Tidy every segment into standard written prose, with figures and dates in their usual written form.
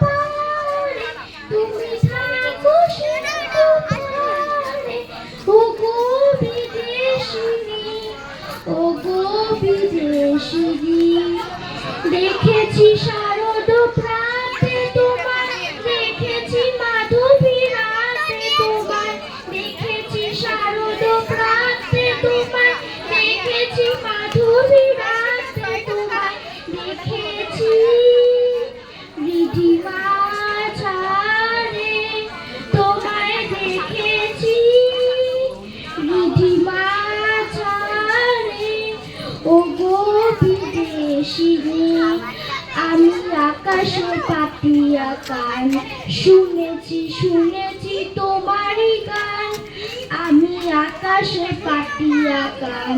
পারে, তুমি থাকো সেখানে। ওগো বিদেশিনী, ওগো বিদেশিনী, দেখেছি শারদ প্রাতে তোমায়, দেখেছি মাধবী রাতে তোমায়, দেখেছি শারদ প্রাতে তোমায়, দেখেছি মাধবী রাতে তোমায়, দেখেছি রিধিমা ছাড়ে তোমায়, দেখেছি রিধিমা ছাড়ে। ওগো বিদেশিনী, আমি আকাশে পাতিয়া কান, শুনেছি শুনেছি তোমারই গান। আমি আকাশে পাতিয়া কান,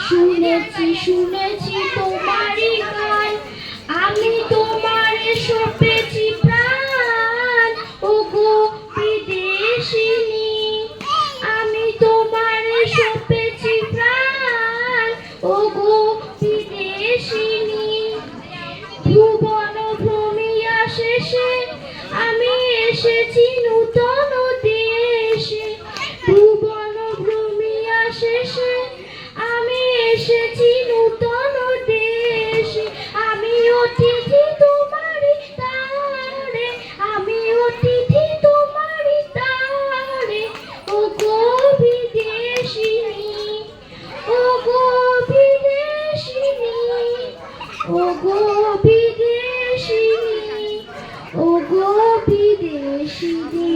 শুনেছি শুনেছি তোমারই গান। আমি তোমারে সপেছি প্রাণ, ওগো বিদেশিনী, আমি তোমারে সপেছি প্রাণ, ওগো বিদেশিনী। ভুবন ভ্রমিয়া শেষে আমি এসেছি নূতন দেশে, ভুবন ভ্রমিয়া শেষে আমি এসেছি নূতন দেশে। আমি অতিথি তোমারই তারে, আমি অতিথি তোমারই তারে, ওগো বিদেশিনী, ওগো বিদেশিনী, ওগো বিদেশিনী, ওগো বিদেশিনী।